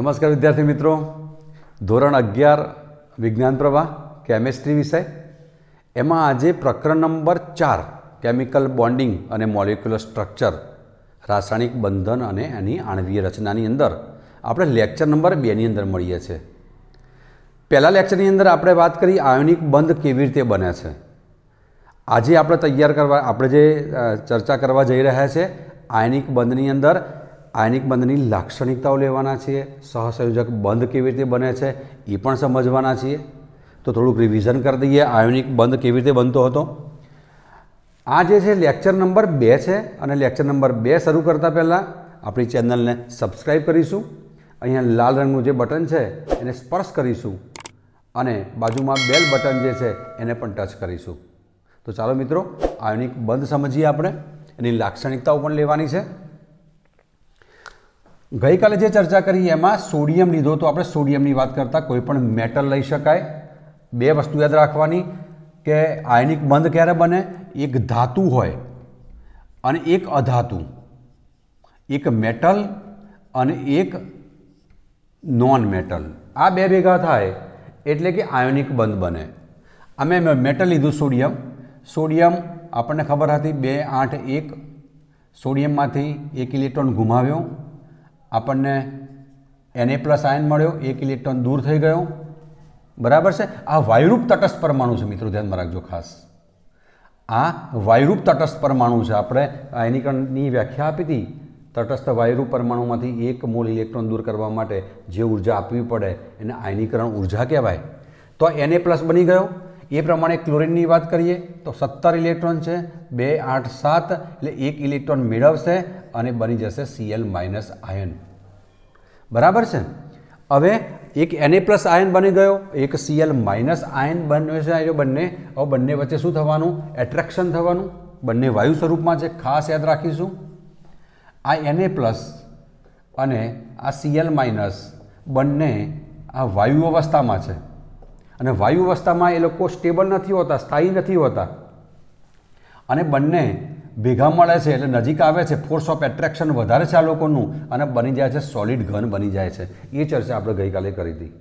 નમસ્કાર વિદ્યાર્થી મિત્રો, ધોરણ 11 વિજ્ઞાન પ્રવાહ કેમેસ્ટ્રી વિષય એમાં આજે પ્રકરણ નંબર 4 કેમિકલ બોન્ડિંગ અને મોલિક્યુલર સ્ટ્રક્ચર રાસાયણિક બંધન અને એની આણ્વીય રચનાની અંદર આપણે લેક્ચર નંબર 2 ની અંદર મળીએ છીએ। પહેલા લેક્ચરની અંદર આપણે વાત કરી આયોનિક બંધ કેવી રીતે બને છે। આજે આપણે જે ચર્ચા કરવા જઈ રહ્યા છે આયનિક બંધની અંદર આયનિક બંધની લાક્ષણિકતાઓ લેવાના છીએ, સહસંયોજક બંધ કેવી રીતે બને છે એ પણ સમજવાના છીએ। તો થોડુંક રિવિઝન કરી દઈએ આયોનિક બંધ કેવી રીતે બનતો હતો। આ જે છે લેક્ચર નંબર 2 છે અને લેક્ચર નંબર 2 શરૂ કરતાં પહેલાં આપણી ચેનલને સબસ્ક્રાઈબ કરીશું। અહીંયા લાલ રંગનું જે બટન છે એને સ્પર્શ કરીશું અને બાજુમાં બેલ બટન જે છે એને પણ ટચ કરીશું। તો ચાલો મિત્રો આયોનિક બંધ સમજીએ, આપણે એની લાક્ષણિકતાઓ પણ લેવાની છે। ગઈકાલે જે ચર્ચા કરી એમાં સોડિયમ લીધો તો આપણે સોડિયમની વાત કરતા કોઈ પણ મેટલ લઈ શકાય। બે વસ્તુ યાદ રાખવાની કે આયનિક બંધ ક્યારે બને, એક ધાતુ હોય અને એક અધાતુ, એક મેટલ અને એક નોન મેટલ, આ બે ભેગા થાય એટલે કે આયોનિક બંધ બને। અમે મેટલ લીધું સોડિયમ, સોડિયમ આપણને ખબર હતી 2 8 1, સોડિયમમાંથી 1 ઇલેક્ટ્રોન ગુમાવ્યો, આપણને Na+ આયન મળ્યો, 1 ઇલેક્ટ્રોન દૂર થઈ ગયો, બરાબર છે। આ વાયુરૂપ તટસ્થ પરમાણુ છે મિત્રો, ધ્યાનમાં રાખજો ખાસ, આ વાયુરૂપ તટસ્થ પરમાણુ છે। આપણે આયનીકરણની વ્યાખ્યા આપી હતી, તટસ્થ વાયુરૂપ પરમાણુમાંથી 1 મોલ ઇલેક્ટ્રોન દૂર કરવા માટે જે ઉર્જા આપવી પડે એને આયનીકરણ ઉર્જા કહેવાય। તો Na+ બની ગયો। એ પ્રમાણે ક્લોરીનની વાત કરીએ તો 17 ઇલેક્ટ્રોન છે, 2 8 7 એટલે 1 ઇલેક્ટ્રોન મેળવશે અને બની જશે Cl- આયન, બરાબર છે। હવે એક Na+ આયન બની ગયો, એક Cl- આયન બને છે, બંને વચ્ચે શું થવાનું, એટ્રેક્શન થવાનું, બંને વાયુ સ્વરૂપમાં છે, ખાસ યાદ રાખીશું। આ Na+ અને આ Cl- બંને આ વાયુ અવસ્થામાં છે અને વાયુ અવસ્થામાં એ લોકો સ્ટેબલ નથી હોતા, સ્થાયી નથી હોતા અને બંને ભેગા મળે છે એટલે નજીક આવે છે, ફોર્સ ઓફ એટ્રેક્શન વધારે છે આ લોકોનું અને બની જાય છે સોલિડ ઘન બની જાય છે। એ ચર્ચા આપણે ગઈકાલે કરી હતી।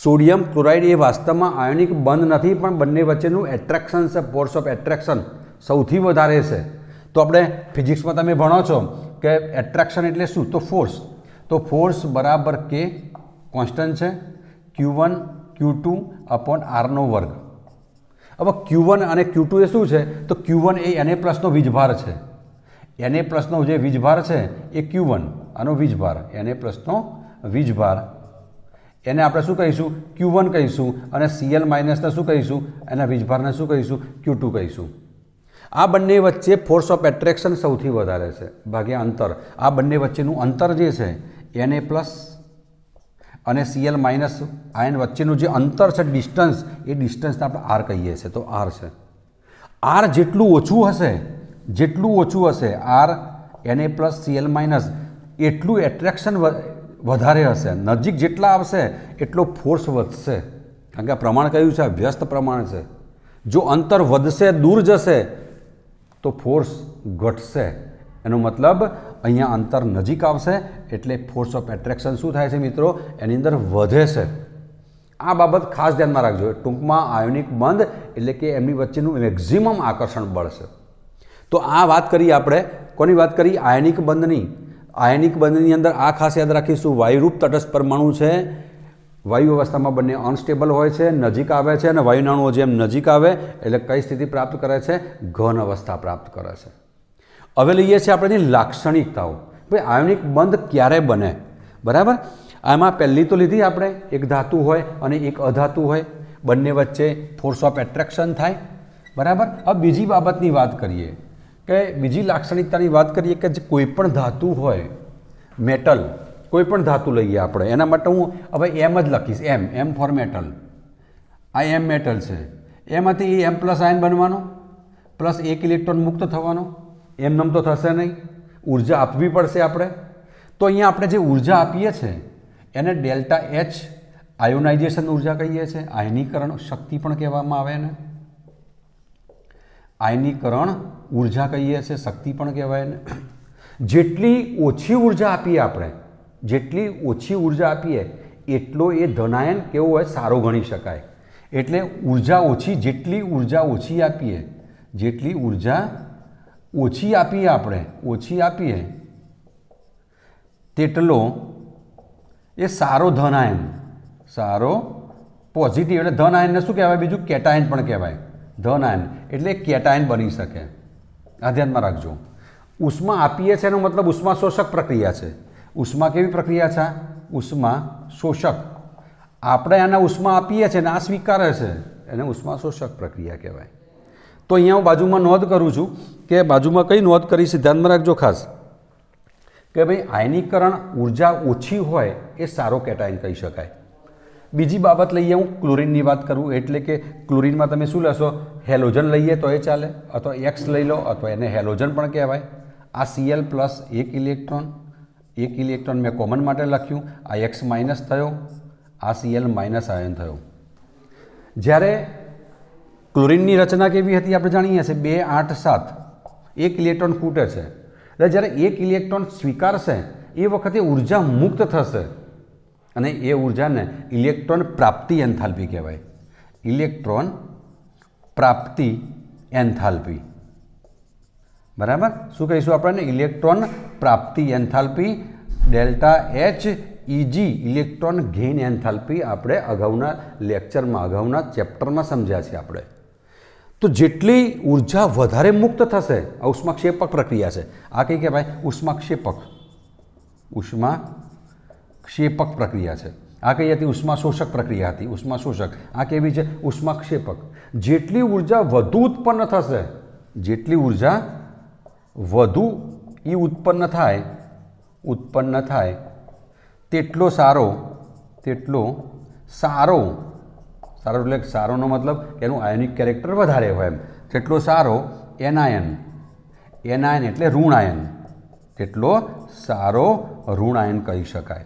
સોડિયમ ક્લોરાઇડ એ વાસ્તવમાં આયોનિક બંધ નથી, પણ બંને વચ્ચેનું એટ્રેક્શન છે, ફોર્સ ઓફ એટ્રેક્શન સૌથી વધારે છે। તો આપણે ફિઝિક્સમાં તમે ભણો છો કે એટ્રેક્શન એટલે શું, તો ફોર્સ, તો ફોર્સ બરાબર કે કોન્સ્ટન્ટ છે Q1 Q2/r²। હવે Q1 અને Q2 એ શું છે, તો Q1 એ Na+ નો વીજભાર છે, Na+ નો જે વીજભાર છે એ Q1, આનો વીજભાર Na+ નો વીજભાર, એને આપણે શું કહીશું, Q1 કહીશું, અને Cl- ને શું કહીશું, એના વીજભારને શું કહીશું, Q2 કહીશું। આ બંને વચ્ચે ફોર્સ ઓફ એટ્રેક્શન સૌથી વધારે છે ભાગ્યા અંતર। આ બંને વચ્ચેનું અંતર જે છે Na+ અને Cl- આયન વચ્ચેનું જે અંતર છે, ડિસ્ટન્સ, એ ડિસ્ટન્સને આપણે R કહીએ છીએ, તો R છે। R જેટલું ઓછું હશે R Na+ Cl- એટલું એટ્રેક્શન વધારે હશે, નજીક જેટલા આવશે એટલો ફોર્સ વધશે, કારણ કે આ પ્રમાણ કયું છે, વ્યસ્ત પ્રમાણ છે। જો અંતર વધશે, દૂર જશે તો ફોર્સ ઘટશે, એનો મતલબ અહીંયા અંતર નજીક આવશે એટલે ફોર્સ ઓફ એટ્રેક્શન શું થાય છે મિત્રો, એની અંદર વધે છે। આ બાબત ખાસ ધ્યાનમાં રાખજો। ટૂંકમાં આયોનિક બંધ એટલે કે એમની વચ્ચેનું મેક્સિમમ આકર્ષણ બળ છે। તો આ વાત કરી આપણે, કોની વાત કરી, આયનિક બંધની। આયનિક બંધની અંદર આ ખાસ યાદ રાખીશું, વાયુરૂપ તટસ્થ પરમાણુ છે, વાયુ અવસ્થામાં બંને અનસ્ટેબલ હોય છે, નજીક આવે છે અને વાયુના અણુઓ જેમ નજીક આવે એટલે કઈ સ્થિતિ પ્રાપ્ત કરે છે, ઘન અવસ્થા પ્રાપ્ત કરે છે। હવે લઈએ છીએ આપણે એની લાક્ષણિકતાઓ। ભાઈ આયોનિક બંધ ક્યારે બને, બરાબર। આમાં પહેલી તો લીધી આપણે, એક ધાતુ હોય અને એક અધાતુ હોય, બંને વચ્ચે ફોર્સ ઓફ એટ્રેક્શન થાય, બરાબર। હવે બીજી બાબતની વાત કરીએ કે બીજી લાક્ષણિકતાની વાત કરીએ કે જે કોઈ પણ ધાતુ હોય, મેટલ, કોઈ પણ ધાતુ લઈએ આપણે, એના માટે હું હવે એમ જ લખીશ, એમ ફોર મેટલ। આ એમ મેટલ છે, એમાંથી M+ આયન બનવાનો પ્લસ 1 ઇલેક્ટ્રોન મુક્ત થવાનો, એમનેમ તો થશે નહીં, ઉર્જા આપવી પડશે આપણે। તો અહીંયા આપણે જે ઉર્જા આપીએ છીએ એને ΔH આયોનાઇઝેશન ઉર્જા કહીએ છીએ, આયનીકરણ શક્તિ પણ કહેવામાં આવે એને, આયનીકરણ ઉર્જા કહીએ છીએ, શક્તિ પણ કહેવાય એને। જેટલી ઓછી ઉર્જા આપીએ આપણે જેટલી ઓછી ઉર્જા આપીએ એટલો એ ધનાયન કેવો હોય, સારો ગણી શકાય. એટલે ઉર્જા ઓછી, જેટલી ઉર્જા ઓછી આપીએ, જેટલી ઉર્જા ઓછી આપીએ આપણે, ઓછી આપીએ તેટલો એ સારો ધનાયન, સારો પોઝિટિવ. એટલે ધનાયનને શું કહેવાય? બીજું કેટાયન પણ કહેવાય. ધનાયન એટલે કેટાયન બની શકે. આ ધ્યાનમાં રાખજો. ઉષ્મા આપીએ છે એનો મતલબ ઉષ્મા શોષક પ્રક્રિયા છે. ઉષ્મા કેવી પ્રક્રિયા છે? ઉષ્મા શોષક. આપણે આના ઉષ્મા આપીએ છીએ ને આ સ્વીકારે છે, એને ઉષ્મા શોષક પ્રક્રિયા કહેવાય. તો અહીંયા હું બાજુમાં નોંધ કરું છું કે બાજુમાં કઈ નોંધ કરી છે ધ્યાનમાં રાખજો ખાસ, કે ભાઈ આયનીકરણ ઉર્જા ઓછી હોય એ સારો કેટાયન કહી શકાય. બીજી બાબત લઈએ, હું ક્લોરીનની વાત કરું, એટલે કે ક્લોરીનમાં તમે શું લેશો? હેલોજન લઈએ તો એ ચાલે, અથવા એક્સ લઈ લો, અથવા એને હેલોજન પણ કહેવાય. આ Cl પ્લસ એક ઇલેક્ટ્રોન મેં કોમન માટે લખ્યું, આ એક્સ માઇનસ થયો, આ Cl માઇનસ આયન થયો. જ્યારે ક્લોરીનની રચના કેવી હતી આપણે જાણીએ છીએ, 2 8 7, એક ઇલેક્ટ્રોન ખૂટે છે. એટલે જ્યારે એક ઇલેક્ટ્રોન સ્વીકારશે એ વખતે ઉર્જા મુક્ત થશે અને એ ઉર્જાને ઇલેક્ટ્રોન પ્રાપ્તિ એન્થાલ્પી કહેવાય. ઇલેક્ટ્રોન પ્રાપ્તિ એન્થાલ્પી. બરાબર? શું કહીશું આપણને? ઇલેક્ટ્રોન પ્રાપ્તિ enthalpy. Delta H EG electron gain enthalpy આપણે અગાઉના લેક્ચરમાં, અગાઉના ચેપ્ટરમાં સમજ્યા છે આપણે. તો જેટલી ઉર્જા વધારે મુક્ત થશે, આ ઉષ્માક્ષેપક પ્રક્રિયા છે. આ કઈ કહેવાય? ઉષ્માક્ષેપક. ઉષ્માક્ષેપક પ્રક્રિયા છે. આ કઈ હતી? ઉષ્મા શોષક પ્રક્રિયા હતી. ઉષ્મા શોષક. આ કેવી છે? ઉષ્માક્ષેપક. જેટલી ઉર્જા વધુ ઉત્પન્ન થશે, જેટલી ઉર્જા વધુ ઉત્પન્ન થાય તેટલો સારો, સારો એટલે સારોનો મતલબ એનું આયનિક કેરેક્ટર વધારે હોય એમ. તેટલો સારો એનાયન એટલે ઋણાયન, તેટલો સારો ઋણાયન કહી શકાય.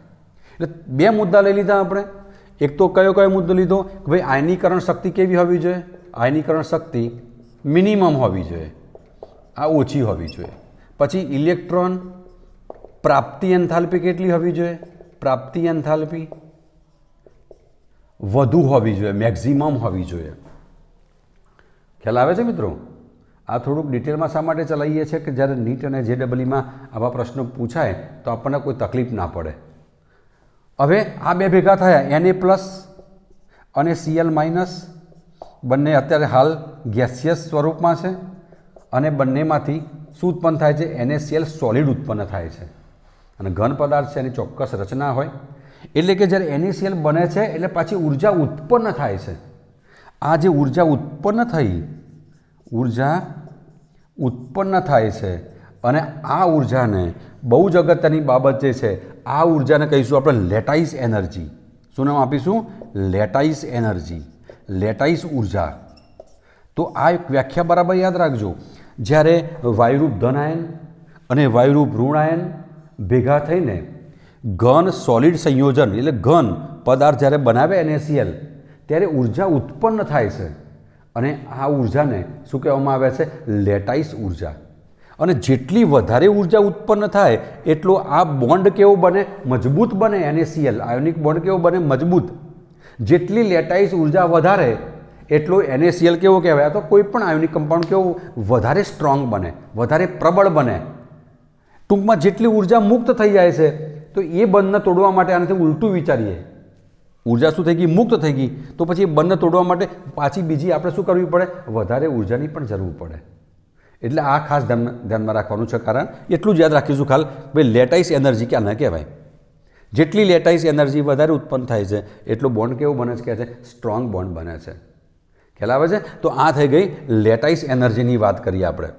એટલે 2 મુદ્દા લઈ લીધા આપણે. એક તો કયો મુદ્દો લીધો કે ભાઈ આયનીકરણ શક્તિ કેવી હોવી જોઈએ? આયનીકરણ શક્તિ મિનિમમ હોવી જોઈએ, આ ઓછી હોવી જોઈએ. પછી ઇલેક્ટ્રોન પ્રાપ્તિ એન્થાલ્પી કેટલી હોવી જોઈએ? પ્રાપ્તિ એન્થાલ્પી વધુ હોવી જોઈએ, મેક્સિમમ હોવી જોઈએ. ખ્યાલ આવે છે મિત્રો? આ થોડુંક ડિટેલમાં શા માટે ચલાવીએ છીએ કે જ્યારે નીટ અને JEEમાં આવા પ્રશ્નો પૂછાય તો આપણને કોઈ તકલીફ ના પડે. હવે આ 2 ભેગા થયા, Na પ્લસ અને Cl માઇનસ, બંને અત્યારે હાલ ગેસિયસ સ્વરૂપમાં છે અને બંનેમાંથી શું ઉત્પન્ન થાય છે? NaCl સોલિડ ઉત્પન્ન થાય છે. અને ઘન પદાર્થ છે, એની ચોક્કસ રચના હોય. એટલે કે જ્યારે NaCl બને છે એટલે પાછી ઉર્જા ઉત્પન્ન થાય છે. આ જે ઉર્જા ઉત્પન્ન થાય છે અને આ ઉર્જાને બહુ જ અગત્યની બાબત જે છે, આ ઉર્જાને કહીશું આપણે લેટાઇસ એનર્જી. શું નામ આપીશું? લેટાઇસ એનર્જી, લેટાઇસ ઉર્જા. તો આ એક વ્યાખ્યા બરાબર યાદ રાખજો. જ્યારે વાયુરૂપ ધનાયન અને વાયુરૂપ ઋણાયન ભેગા થઈને ઘન સોલિડ સંયોજન એટલે ઘન પદાર્થ જ્યારે બનાવે NaCl ત્યારે ઉર્જા ઉત્પન્ન થાય છે અને આ ઉર્જાને શું કહેવામાં આવે છે? લેટાઇસ ઉર્જા. અને જેટલી વધારે ઉર્જા ઉત્પન્ન થાય એટલો આ બોન્ડ કેવો બને? મજબૂત બને. NaCl આયોનિક બોન્ડ કેવો બને? મજબૂત. જેટલી લેટાઇસ ઉર્જા વધારે એટલો NaCl કેવો કહેવાય? તો કોઈ પણ આયોનિક કમ્પાઉન્ડ કેવો? વધારે સ્ટ્રોંગ બને, વધારે પ્રબળ બને. ટૂંકમાં જેટલી ઉર્જા મુક્ત થઈ જાય છે તો એ બંધને તોડવા માટે આનાથી ઉલટું વિચારીએ. ઉર્જા શું થઈ ગઈ? મુક્ત થઈ ગઈ. તો પછી એ બંધને તોડવા માટે પાછી બીજી આપણે શું કરવી પડે? વધારે ઉર્જાની પણ જરૂર પડે. એટલે આ ખાસ ધ્યાનમાં રાખવાનું છે. કારણ એટલું જ યાદ રાખીશું ખાલી, ભાઈ લેટાઇસ એનર્જી ક્યાં ન કહેવાય. જેટલી લેટાઇસ એનર્જી વધારે ઉત્પન્ન થાય છે એટલો બોન્ડ કેવો બને છે? કહે છે સ્ટ્રોંગ બોન્ડ બને છે. ખ્યાલ આવે છે? તો આ થઈ ગઈ લેટાઇસ એનર્જીની વાત કરીએ આપણે.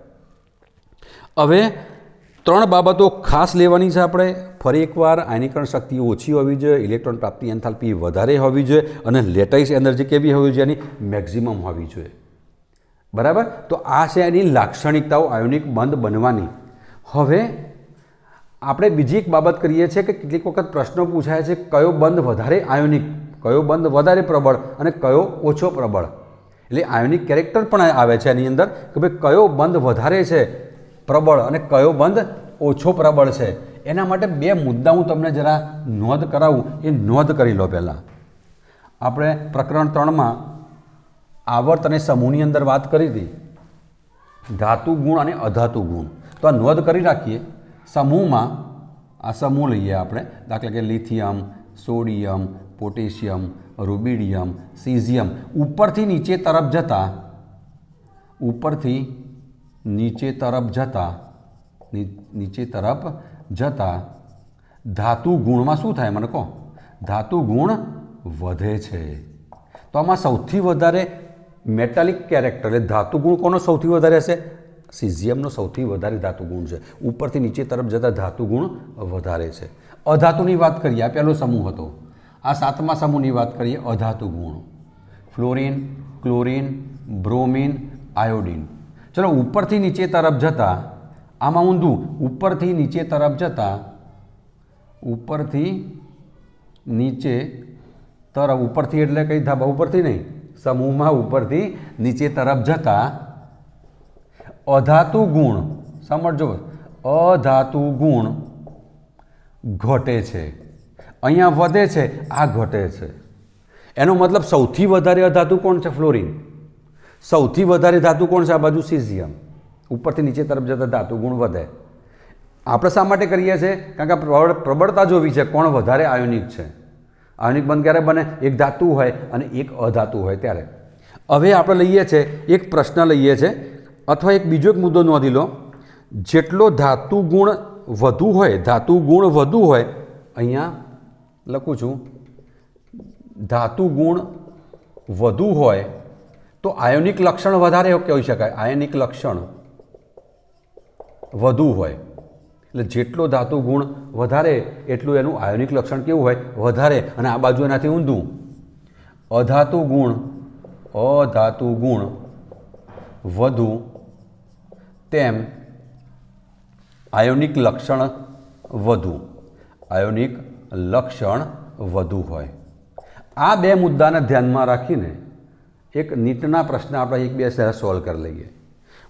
હવે 3 બાબતો ખાસ લેવાની છે આપણે. ફરી એકવાર, આયનીકરણ શક્તિ ઓછી હોવી જોઈએ, ઇલેક્ટ્રોન પ્રાપ્તિ એન્થાલ્પી વધારે હોવી જોઈએ અને લેટાઇસ એનર્જી કેવી હોવી જોઈએ? એની મેક્સિમમ હોવી જોઈએ. બરાબર? તો આ છે એની લાક્ષણિકતાઓ આયોનિક બંધ બનવાની. હવે આપણે બીજી એક બાબત કરીએ છીએ કે કેટલીક વખત પ્રશ્નો પૂછાય છે કયો બંધ વધારે આયોનિક, કયો બંધ વધારે પ્રબળ અને કયો ઓછો પ્રબળ. એટલે આયોનિક કેરેક્ટર પણ આવે છે એની અંદર કે ભાઈ કયો બંધ વધારે છે પ્રબળ અને કયો બંધ ઓછો પ્રબળ છે. એના માટે બે મુદ્દા હું તમને જરા નોંધ કરાવું, એ નોંધ કરી લો. પહેલાં આપણે પ્રકરણ 3માં આવર્ત અને સમૂહની અંદર વાત કરી હતી, ધાતુ ગુણ અને અધાતુ ગુણ. તો આ નોંધ કરી રાખીએ. સમૂહમાં આ સમૂહ લઈએ આપણે, દાખલા કે lithium, sodium, potassium, rubidium, caesium. ઉપરથી નીચે તરફ જતા નીચે તરફ જતા ધાતુ ગુણમાં શું થાય મને કહો? ધાતુ ગુણ વધે છે. તો આમાં સૌથી વધારે મેટાલિક કેરેક્ટર એટલે ધાતુ ગુણ કોનો સૌથી વધારે હશે? સીઝિયમનો સૌથી વધારે ધાતુ ગુણ છે. ઉપરથી નીચે તરફ જતા ધાતુ ગુણ વધારે છે. અધાતુની વાત કરીએ, આ પહેલો સમૂહ હતો. આ 7મા સમૂહની વાત કરીએ, અધાતુ ગુણ. Fluorine, chlorine, bromine, iodine. ચલો ઉપરથી નીચે તરફ જતા, આમાં ઊંધું, ઉપરથી નીચે તરફ જતા, ઉપરથી નીચે તરફ, ઉપરથી એટલે કઈ ધાબા ઉપરથી નહીં, સમૂહમાં ઉપરથી નીચે તરફ જતા અધાતુ ગુણ, સમજો, અધાતુ ગુણ ઘટે છે. અહીંયા વધે છે, આ ઘટે છે. એનો મતલબ સૌથી વધારે અધાતુ કોણ છે? ફ્લોરિન. સૌથી વધારે ધાતુ કોણ છે? આ બાજુ સીઝિયમ. ઉપરથી નીચે તરફ જતા ધાતુ ગુણ વધે. આપણે શા માટે કરીએ છીએ? કારણ કે પ્રબળતા જોવી છે, કોણ વધારે આયોનિક છે. આયોનિક બંધ ક્યારે બને? એક ધાતુ હોય અને એક અધાતુ હોય ત્યારે. હવે આપણે લઈએ છીએ એક પ્રશ્ન લઈએ છીએ, અથવા એક બીજો એક મુદ્દો નોંધી લો. જેટલો ધાતુ ગુણ વધુ હોય, અહીંયા લખું છું, ધાતુ ગુણ વધુ હોય તો આયોનિક લક્ષણ વધારે કહી શકાય. આયોનિક લક્ષણ વધુ હોય એટલે જેટલો ધાતુ ગુણ વધારે એટલું એનું આયોનિક લક્ષણ કેવું હોય? વધારે. અને આ બાજુ એનાથી ઊંધું, અધાતુ ગુણ વધુ તેમ આયોનિક લક્ષણ વધુ હોય. આ બે મુદ્દાને ધ્યાનમાં રાખીને એક નીટના પ્રશ્ન આપણે એક બે સોલ્વ કરી લઈએ.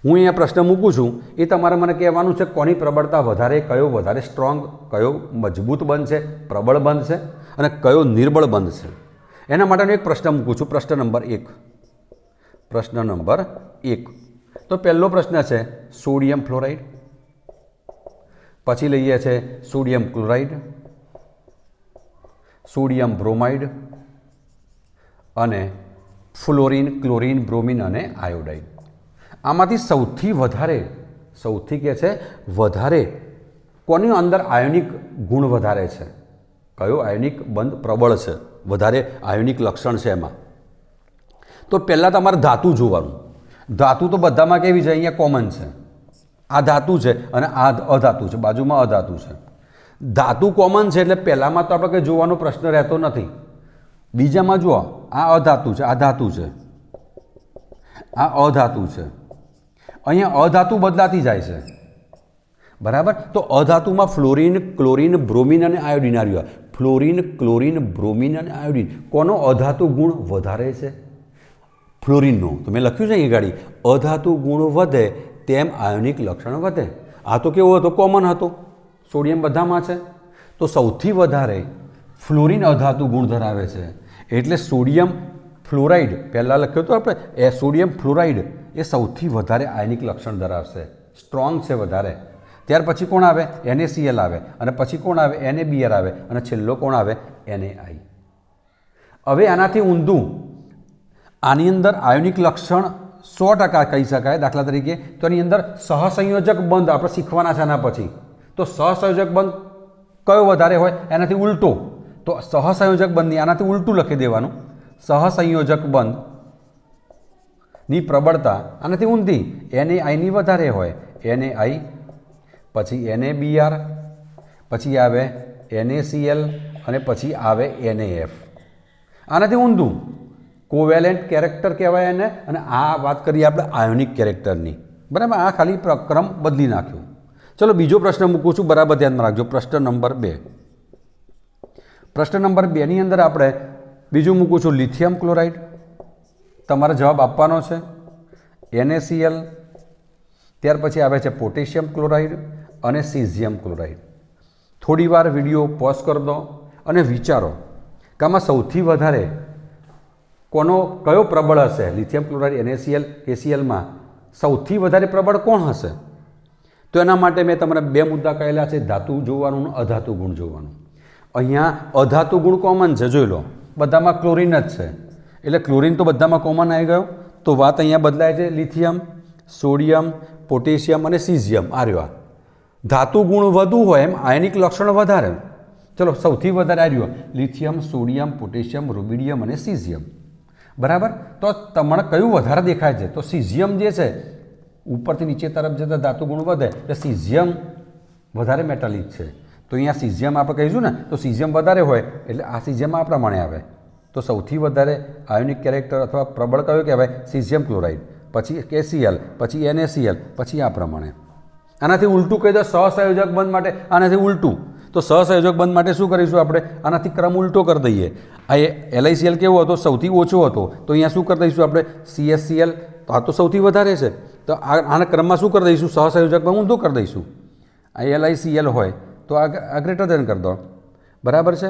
હું અહીંયા પ્રશ્ન મૂકું છું, એ તમારે મને કહેવાનું છે કોની પ્રબળતા વધારે, કયો વધારે સ્ટ્રોંગ, કયો મજબૂત બનશે, પ્રબળ બનશે અને કયો નિર્બળ બનશે. એના માટેનો એક પ્રશ્ન મૂકું છું. પ્રશ્ન નંબર 1. તો પહેલો પ્રશ્ન છે સોડિયમ ફ્લોરાઇડ, પછી લઈએ છે સોડિયમ ક્લોરાઇડ, સોડિયમ બ્રોમાઇડ અને ફ્લોરિન, ક્લોરિન, બ્રોમિન અને આયોડાઇડ. આમાંથી સૌથી કે છે વધારે કોની અંદર આયોનિક ગુણ વધારે છે? કયો આયોનિક બંધ પ્રબળ છે, વધારે આયોનિક લક્ષણ છે એમાં? તો પહેલાં તમારે ધાતુ જોવાનું. ધાતુ તો બધામાં કેવી છે? અહીંયા કોમન છે. આ ધાતુ છે અને આ અધાતુ છે, બાજુમાં અધાતુ છે. ધાતુ કોમન છે એટલે પહેલામાં તો આપણે કંઈ જોવાનો પ્રશ્ન રહેતો નથી. બીજામાં જુઓ, આ અધાતુ છે, આ ધાતુ છે, આ અધાતુ છે. અહીંયા અધાતુ બદલાતી જાય છે, બરાબર. તો અધાતુમાં ફ્લોરિન, ક્લોરિન, બ્રોમિન અને આયોડિન આવ્યું. ફ્લોરિન, ક્લોરિન, બ્રોમિન અને આયોડિન. કોનો અધાતુ ગુણ વધારે છે? ફ્લોરિનનો. તો મેં લખ્યું છે એ ગાડી, અધાતુ ગુણ વધે તેમ આયોનિક લક્ષણ વધે. આ તો કેવો હતો? કોમન હતો. સોડિયમ બધામાં છે. તો સૌથી વધારે ફ્લોરિન અધાતુ ગુણ ધરાવે છે. એટલે સોડિયમ ફ્લોરાઇડ પહેલાં લખ્યું હતું આપણે, એ સોડિયમ ફ્લોરાઇડ એ સૌથી વધારે આયનિક લક્ષણ ધરાવશે, સ્ટ્રોંગ છે વધારે. ત્યાર પછી કોણ આવે? NaCl આવે. અને પછી કોણ આવે? NaBr આવે. અને છેલ્લો કોણ આવે? NaI. હવે આનાથી ઊંધું, આની અંદર આયોનિક લક્ષણ 100% કહી શકાય. દાખલા તરીકે તો એની અંદર સહસંયોજક બંધ આપણે શીખવાના છે આના પછી. તો સહસંયોજક બંધ કયો વધારે હોય? એનાથી ઉલટો. તો સહસંયોજક બંધની આનાથી ઉલટું લખી દેવાનું. સહસંયોજક બંધની પ્રબળતા આનાથી ઊંધી, NaIની વધારે હોય. NaI, પછી NaBr, પછી આવે NaCl અને પછી આવે NaF. આનાથી ઊંધું કોવેલેન્ટ કેરેક્ટર કહેવાય એને. અને આ વાત કરીએ આપણે આયોનિક કેરેક્ટરની, બરાબર. આ ખાલી ક્રમ બદલી નાખ્યો. ચલો બીજો પ્રશ્ન મૂકું છું, બરાબર ધ્યાનમાં રાખજો. પ્રશ્ન નંબર 2. પ્રશ્ન નંબર 2ની અંદર આપણે બીજું મૂકું છું લિથિયમ ક્લોરાઇડ. તમારે જવાબ આપવાનો છે NaCl, ત્યાર પછી આવે છે પોટેશિયમ ક્લોરાઇડ અને સીઝિયમ ક્લોરાઇડ. થોડીવાર વિડીયો પોઝ કરી દો અને વિચારો કે આમાં સૌથી વધારે કયો પ્રબળ હશે? લિથિયમ ક્લોરાઇડ NaCl KClમાં સૌથી વધારે પ્રબળ કોણ હશે? તો એના માટે મેં તમને બે મુદ્દા કહેલા છે, ધાતુ જોવાનું અને અધાતુ ગુણ જોવાનું. અહીંયા અધાતુ ગુણ કોમન છે, જોઈ લો, બધામાં ક્લોરિન જ છે એટલે ક્લોરિન તો બધામાં કોમન આવી ગયો. તો વાત અહીંયા બદલાય છે, લિથિયમ, સોડિયમ, પોટેશિયમ અને સીઝિયમ આ રહ્યો. ધાતુ ગુણ વધુ હોય એમ આયનિક લક્ષણ વધારે. ચલો સૌથી વધારે આ રહ્યો લિથિયમ, સોડિયમ, પોટેશિયમ, રૂબિડિયમ અને સીઝિયમ. બરાબર. તો તમને કયું વધારે દેખાય છે? તો સીઝિયમ જે છે ઉપરથી નીચે તરફ જતા ધાતુ ગુણ વધે એટલે સીઝિયમ વધારે મેટાલિક છે. તો અહીંયા સીઝિયમ આપણે કહીશું ને, તો સીઝિયમ વધારે હોય એટલે આ સીઝિયમ આ પ્રમાણે આવે. તો સૌથી વધારે આયોનિક કેરેક્ટર અથવા પ્રબળ કયો કહેવાય? સીઝિયમ ક્લોરાઇડ, પછી KCl, પછી NaCl, પછી આ પ્રમાણે. આનાથી ઉલટું કહી દો સહસંયોજક બંધ માટે, આનાથી ઉલટું. તો સહસંયોજક બંધ માટે શું કરીશું આપણે? આનાથી ક્રમ ઉલટો કરી દઈએ. આ LiCl કેવો હતો? સૌથી ઓછો હતો. તો અહીંયા શું કરી દઈશું આપણે? CSCl. તો આ તો સૌથી વધારે છે, તો આના ક્રમમાં શું કરી દઈશું? સહસંયોજકમાં ઊંધો કરી દઈશું. આ LiCl હોય તો આ ગ્રેટર દેન કરી દો. બરાબર છે.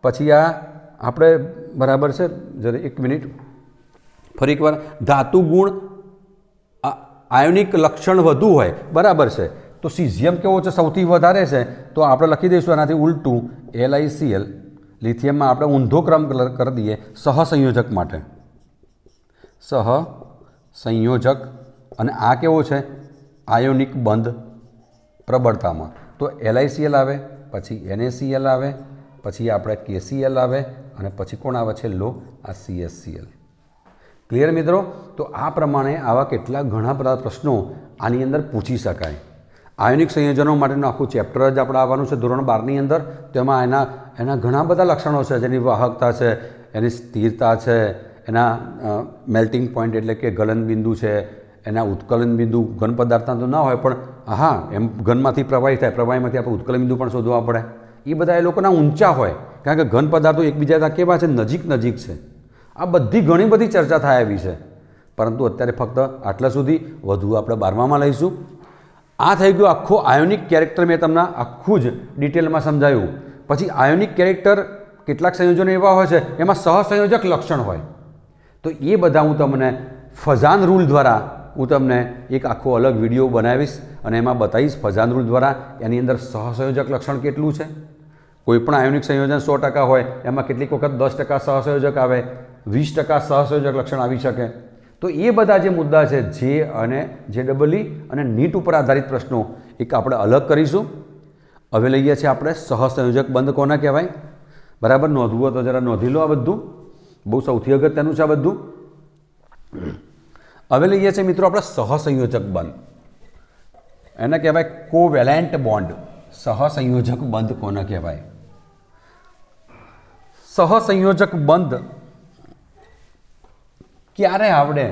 પછી આ આપણે બરાબર છે, જરા એક મિનિટ ફરી એકવાર. ધાતુ ગુણ આયોનિક લક્ષણ વધુ હોય, બરાબર છે. તો સીઝિયમ કેવો છે? સૌથી વધારે છે. તો આપણે લખી દઈશું આનાથી ઉલટું LiCl. લિથિયમમાં આપણે ઊંધો ક્રમ કરી દઈએ સહસંયોજક માટે. સહસંયોજક. અને આ કેવો છે? આયોનિક બંધ પ્રબળતામાં. તો LiCl આવે, પછી NaCl આવે, પછી આપણે KCl આવે અને પછી કોણ આવે? છેલ્લો આ CSCl. ક્લિયર મિત્રો? તો આ પ્રમાણે આવા કેટલા ઘણા બધા પ્રશ્નો આની અંદર પૂછી શકાય. આયોનિક સંયોજનો માટેનું આખું ચેપ્ટર જ આપણે આવવાનું છે ધોરણ 12ની અંદર. તેમાં એના ઘણા બધા લક્ષણો છે, જેની વાહકતા છે, એની સ્થિરતા છે, એના મેલ્ટિંગ પોઈન્ટ એટલે કે ગલન બિંદુ છે, એના ઉત્કલન બિંદુ. ઘન પદાર્થના તો ના હોય પણ હા, એમ ઘનમાંથી પ્રવાહી થાય, પ્રવાહીમાંથી આપણે ઉત્કલન બિંદુ પણ શોધવા પડે. એ બધા એ લોકોના ઊંચા હોય, કારણ કે ઘન પદાર્થો એકબીજા કેવા છે? નજીક છે. આ બધી ઘણી બધી ચર્ચા થાય એવી છે, પરંતુ અત્યારે ફક્ત આટલા સુધી. વધુ આપણે 12માં લઈશું. આ થઈ ગયું આખું આયોનિક કેરેક્ટર. મેં તમને આખું જ ડિટેલમાં સમજાવ્યું. પછી આયોનિક કેરેક્ટર કેટલાક સંયોજનો એવા હોય છે એમાં સહસંયોજક લક્ષણ હોય, તો એ બધા હું તમને ફઝાન રૂલ દ્વારા હું તમને એક આખો અલગ વિડીયો બનાવીશ અને એમાં બતાવીશ ફઝાન રૂલ દ્વારા એની અંદર સહસંયોજક લક્ષણ કેટલું છે. કોઈપણ આયોનિક સંયોજન 100% હોય એમાં કેટલીક વખત 10% સહસંયોજક આવે, 20% સહસંયોજક લક્ષણ આવી શકે. તો એ બધા જે મુદ્દા છે, જે અને JEE અને નીટ ઉપર આધારિત પ્રશ્નો એક આપણે અલગ કરીશું. હવે લઈએ છીએ આપણે સહસંયોજક બંધ કોને કહેવાય. બરાબર, નોંધવું તો જરા નોંધી લો. આ બધું બહુ સૌથી અગત્યનું છે. આ બધું હવે લઈએ છીએ મિત્રો આપણે સહસંયોજક બંધ. એને કહેવાય કોવેલેન્ટ બોન્ડ. સહસંયોજક બંધ કોને કહેવાય? સહસંયોજક બંધ ક્યારે આવડે?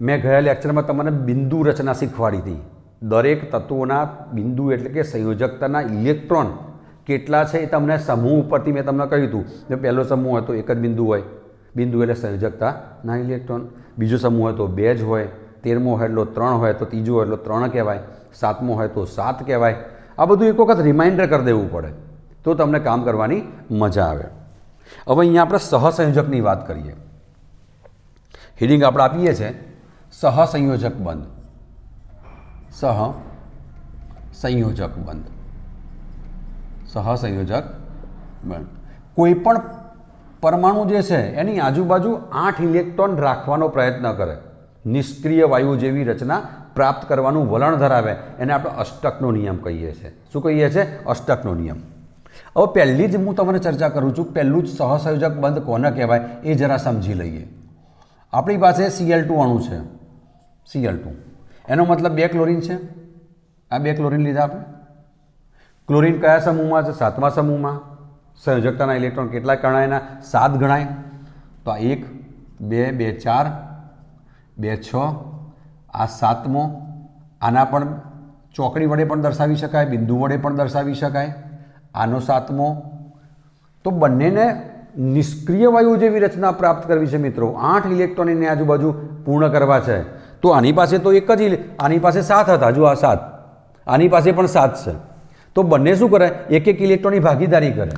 મેં ગયા લેક્ચરમાં તમને બિંદુ રચના શીખવાડી હતી. દરેક તત્વોના બિંદુ એટલે કે સંયોજકતાના ઇલેક્ટ્રોન કેટલા છે એ તમને સમૂહ ઉપરથી મેં તમને કહ્યું હતું. જો પહેલો સમૂહ હોય તો એક જ બિંદુ હોય, બિંદુ એટલે સંયોજકતાના ઇલેક્ટ્રોન. બીજો સમૂહ હોય તો 2 જ હોય, 13મો હોય એટલો 3 હોય તો ત્રીજો હોય એટલો 3 કહેવાય, 7મો હોય તો 7 કહેવાય. આ બધું એક વખત રિમાઇન્ડર કરી દેવું પડે તો તમને કામ કરવાની મજા આવે. હવે અહીંયા આપણે સહસંયોજકની વાત કરીએ. હેડિંગ આપણે આપીએ છીએ સહસંયોજક બંધ. સહસંયોજક બંધ. સહસંયોજક બંધ. કોઈ પણ પરમાણુ જે છે એની આજુબાજુ 8 ઇલેક્ટ્રોન રાખવાનો પ્રયત્ન કરે, નિષ્ક્રિય વાયુ જેવી રચના પ્રાપ્ત કરવાનું વલણ ધરાવે, એને આપણે અષ્ટકનો નિયમ કહીએ છીએ. શું કહીએ છીએ? અષ્ટકનો નિયમ. હવે પહેલી જ હું તમને ચર્ચા કરું છું, પહેલું જ સહસંયોજક બંધ કોને કહેવાય એ જરા સમજી લઈએ. આપણી પાસે Cl2 અણુ છે. Cl2 એનો મતલબ 2 ક્લોરીન છે. આ 2 ક્લોરીન લીધા આપણે. ક્લોરીન કયા સમૂહમાં છે? 7મા સમૂહમાં. સંયોજકતાના ઇલેક્ટ્રોન કેટલા ગણાય? 7 ગણાય. તો આ 1 2 2 4 2 6, આ 7મો. આના પણ ચોકડી વડે પણ દર્શાવી શકાય, બિંદુ વડે પણ દર્શાવી શકાય. આનો 7મો. તો બંનેને નિષ્ક્રિય વાયુ જેવી રચના પ્રાપ્ત કરવી છે મિત્રો. 8 ઇલેક્ટ્રોન એની આજુબાજુ પૂર્ણ કરવા છે. તો આની પાસે તો એક જ આની પાસે 7 હતા. જો આ 7, આની પાસે પણ 7 છે. तो बने शू करे एक एक इलेक्ट्रॉन की भागीदारी करे।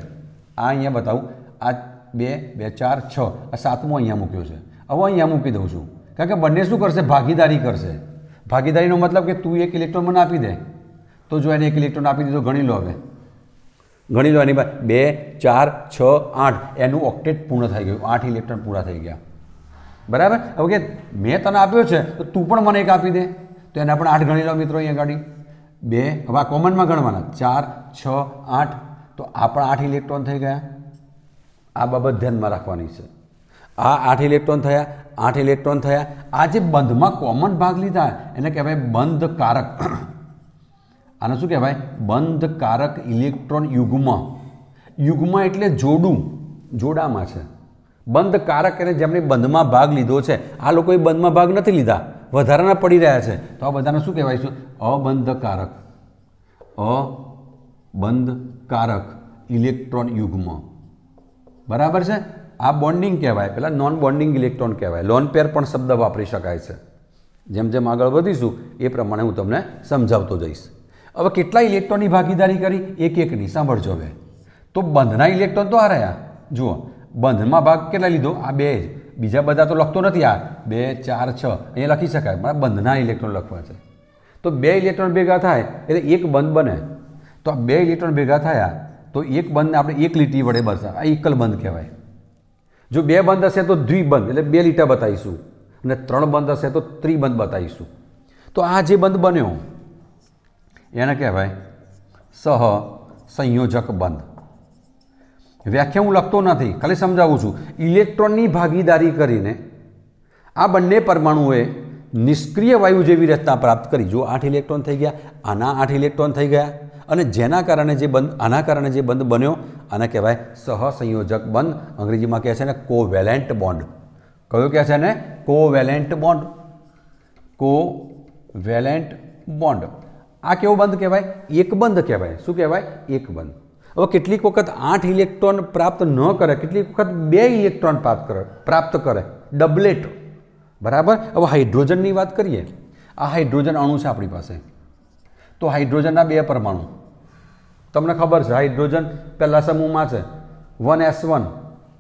आ अहींया बताऊँ आ 2 2 4 6 आ 7मो अहींया मूक्यो छे। हवे अहींया मूकी दऊं छुं कारण के बने शू करशे भागीदारी करशे। भागीदारीनो मतलब कि तू एक इलेक्ट्रॉन मने आपी दे तो जो एने एक इलेक्ट्रॉन आपी दीधो गणी लो। हवे गणी लो एनी बाद 2 4 6 8 एनुं ऑक्टेट पूर्ण थई गयुं। 8 इलेक्ट्रॉन पूरा थई गया बराबर। हवे के मैं तने आप्यो छे तो तू पण मने एक आपी दे तो एना पण 8 गणी लो मित्रों। अहींया गाड़ी 2 हवे आ कॉमन में गणवाना 4 6 8 तो आ पण 8 इलेक्ट्रॉन थई गया। आ बाबत ध्यान में राखवानी छे। आ 8 इलेक्ट्रॉन थया 8 इलेक्ट्रॉन थया। आ जे बंध में कॉमन भाग लीधा एने कहेवाय बंधकारक। आने शुं कहेवाय बंधकारक इलेक्ट्रॉन युग्म। युग्म एटले जोड़ू जोड़ामां छे। बंधकारक एने जेमणे बंधमां भाग लीधो छे आ लोकोए बंधमां भाग नथी लीधा वधाराना पड़ी रह्या छे तो आ बधाने शुं कहेवाय छे अबंधकारक। अबंधकारक इलेक्ट्रॉन युग्म बराबर है। आ बॉन्डिंग कहवाय पेला नॉन बॉन्डिंग इलेक्ट्रॉन कहवाय। लोन पेर पण शब्द वापरी शकाय छे। जेम जेम आगळ वधीशुं ए प्रमाणे हूँ तमने समजावतो जईश। हवे केटला इलेक्ट्रॉन की भागीदारी करी एक एक नी सांभळजो। हवे तो बंधना इलेक्ट्रॉन तो आ रह्या जुओ बंधमां भाग केटला लीधो आ 2 बीजा बधा तो लखतो नथी। आ 2 4 6 अहींया लखी शकाय पण बंधना इलेक्ट्रॉन लखवा छे तो 2 इलेक्ट्रॉन भेगा थाय एटले एक बंध बने। तो आ 2 इलेक्ट्रॉन भेगा थया तो एक बंध ने आपणे एक લીટી वडे दर्शावे आ एकल बंध कहेवाय। जो 2 बंध हशे तो द्विबंध एटले 2 લીટા बतावीशुं अने 3 बंध हशे तो त्रिबंध बतावीशुं। तो आ जे बंध बन्यो एने कहेवाय सहसंयोजक बंध। व्याख्या हूँ लखतो नहीं खाली समझावुं छुं। इलेक्ट्रॉननी भागीदारी करीने आ बंने परमाणुओए निष्क्रिय वायु जेवी रचना प्राप्त करी। जो 8 इलेक्ट्रॉन थई गया आना 8 इलेक्ट्रॉन थई गया અને જેના કારણે જે બંધ આના કારણે જે બંધ બન્યો આને કહેવાય સહસંયોજક બંધ। અંગ્રેજીમાં કહે છે ને કોવેલેન્ટ બોન્ડ। કયો કહે છે ને કોવેલેન્ટ બોન્ડ। કોવેલેન્ટ બોન્ડ આ કેવો બંધ કહેવાય એક બંધ કહેવાય। શું કહેવાય એક બંધ। હવે કેટલીક વખત 8 ઇલેક્ટ્રોન પ્રાપ્ત ન કરે કેટલીક વખત 2 ઇલેક્ટ્રોન પ્રાપ્ત કરે ડબલેટ બરાબર। હવે હાઇડ્રોજનની વાત કરીએ આ હાઇડ્રોજન અણુ છે આપણી પાસે तो हाइड्रोजन 2 परमाणु तमने खबर है। हाइड्रोजन पहला समूह में है 1s1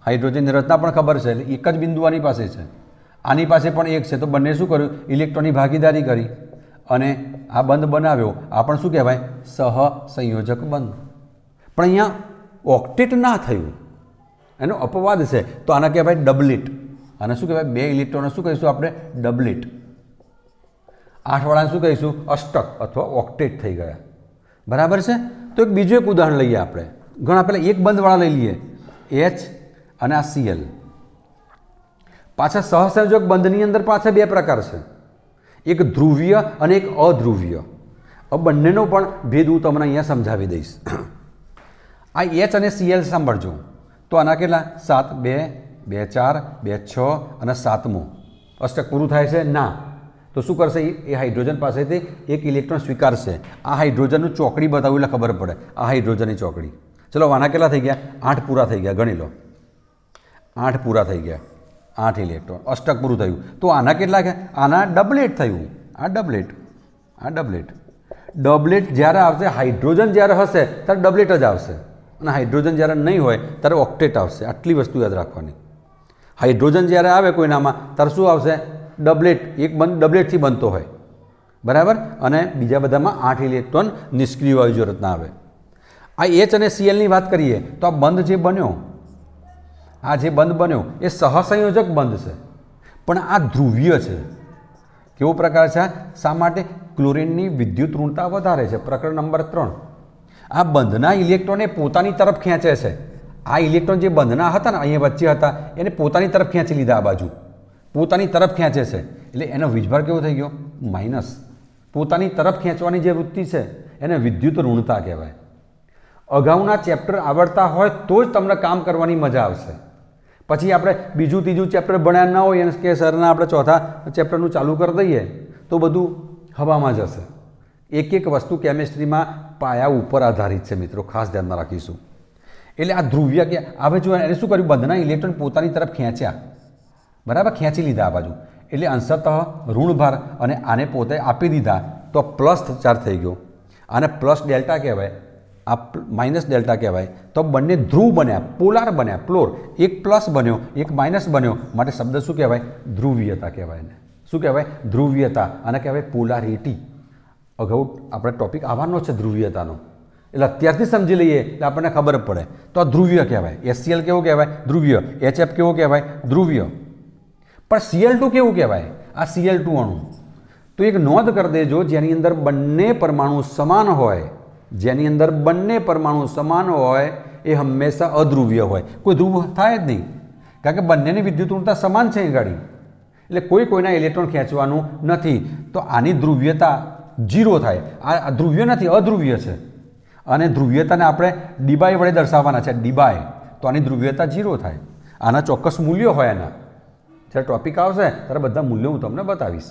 हाइड्रोजन की रचना पण खबर है एक ज बिंदु आनी पासे है आनी पासे पण एक है तो बने शू कर्युं इलेक्ट्रॉन की भागीदारी करी अने आ बंध बनाव्यो। आ पण शुं कहेवाय सहसंयोजक बंध। पण अहींया ऑक्टेट ना थयुं एनो अपवाद है तो आना कहेवाय डबलेट। आने शुं कहेवाय 2 इलेक्ट्रॉन शुं कहीशुं आपणे डबलेट। 8 वाळाने शुं कहीशुं अष्टक अथवा ऑक्टेट थई गया बराबर है। तो एक बीजું एक उदाहरण लईए आपणे घणा पहला एक बंधवाळा लई लीए H અને आ Cl। पाछा सहसंयोजक बंधनी अंदर पाछा 2 प्रकार छे एक ध्रुवीय અને एक अध्रुवीय। अब बंनेनो पण भेद हूँ तमने अहींया समजावी दईश। आ H અને Cl सांभळजो तो आना केटला 7 2 2 4 2 6 અને 7मो अष्टक पूरुं थाय छे ना तो शू करशे ए हाइड्रोजन पासेथी एक इलेक्ट्रॉन स्वीकारशे। आ हाइड्रोजन चौकड़ी बतावुं એટલે खबर पड़े आ हाइड्रोजन चौकड़ी। चलो आना केटला थई गया 8 पूरा थई गया गणी लो 8 पूरा थई गया 8 इलेक्ट्रॉन अष्टक पूरुं थयुं तो आना केटला के आना डबलेट थयुं। आ डबलेट डबलेट ज्यारे आवशे हाइड्रोजन ज्यारे हशे त्यारे डबलेट ज आवशे अने हाइड्रोजन ज्यारे नहीं होय त्यारे ऑक्टेट आवशे। आटली वस्तु याद राखवानी। हाइड्रोजन ज्यारे आवे कोईनामां त्यारे शुं आवशे डबलेट एक बंध डबलेट थी बनतो है बराबर अने बीजा बधामां 8 इलेक्ट्रॉन निष्क्रिय वायु रचना आवे। आ H અને Cl ની વાત કરીએ तो आ बंध जे बन्यो आ जे बंध बन्यो ए सहसंयोजक बंध छे पण आ ध्रुवीय छे। केवो प्रकार छे शा माटे क्लोरीननी विद्युत ऋणता वधारे छे। प्रकरण नंबर 3 आ बंधना इलेक्ट्रॉन पोतानी तरफ खेंचे छे। आ इलेक्ट्रॉन जे बंधना हता ने अहींया वच्चे हता एने पोतानी तरफ खेंची लीधा आ बाजू पोतानी तरफ खेंचे छे एटले एनो वीजभार केवो थई गयो माइनस। पोतानी तरफ खेंचवानी जे वृत्ति छे एने विद्युत ऋणता कहेवाय। अगाउना चेप्टर आवड़ता होय तो ज तमने काम करवानी मजा आवशे। पछी आपणे बीजुं तीजुं चेप्टर भण्या न होय एने के सरना आपणे चौथा चेप्टरनुं चालू कर दईए तो बधुं हवामां जशे। एक एक वस्तु केमिस्ट्रीमां पाया उपर आधारित छे मित्रों खास ध्यान में राखीशुं। एटले आ ध्रुवीय के हवे जो एने शुं कर्युं बंधना इलेक्ट्रॉन पोतानी तरफ खेंच्या बराबर खेंची लीधा आ बाजू एटले अंशतः ऋणभार अने आने पोते आपी दीधा तो प्लस चार्ज थई गयो। आने प्लस डेल्टा कहेवाय આ માઇનસ ડેલ્ટા કહેવાય. તો બંને ધ્રુવ બન્યા, પોલાર બન્યા, પ્લોર. એક પ્લસ બન્યો, એક માઇનસ બન્યો, માટે શબ્દ શું કહેવાય? ધ્રુવીયતા કહેવાય ને. શું કહેવાય? ધ્રુવીયતા. આને કહેવાય પોલારિટી. અગાઉ આપણે ટોપિક આવવાનો છે ધ્રુવીયતાનો, એટલે અત્યારથી સમજી લઈએ એટલે આપણને ખબર પડે. તો આ ધ્રુવીય કહેવાય. HCl કેવો કહેવાય? ધ્રુવીય. HF કેવો કહેવાય? ધ્રુવીય. પણ Cl2 કેવું કહેવાય? આ Cl2 અણુ. તો એક નોંધ કરી દેજો, જેની અંદર બંને પરમાણુ સમાન હોય, જેની અંદર બંને પરમાણુ સમાન હોય એ હંમેશા અધ્રુવીય હોય. કોઈ ધ્રુવ થાય જ નહીં, કારણ કે બંનેની વિદ્યુત ઋણતા સમાન છે એ ગાડી, એટલે કોઈ કોઈના ઇલેક્ટ્રોન ખેંચવાનું નથી. તો આની ધ્રુવીયતા 0 થાય. આ ધ્રુવીય નથી, અધ્રુવીય છે. અને ધ્રુવીયતાને આપણે ડીબાઈ વડે દર્શાવવાના છે, ડીબાઈ. તો આની ધ્રુવીયતા 0 થાય. આના ચોક્કસ મૂલ્યો હોય એના. જ્યારે ટોપિક આવશે ત્યારે બધા મૂલ્યો હું તમને બતાવીશ.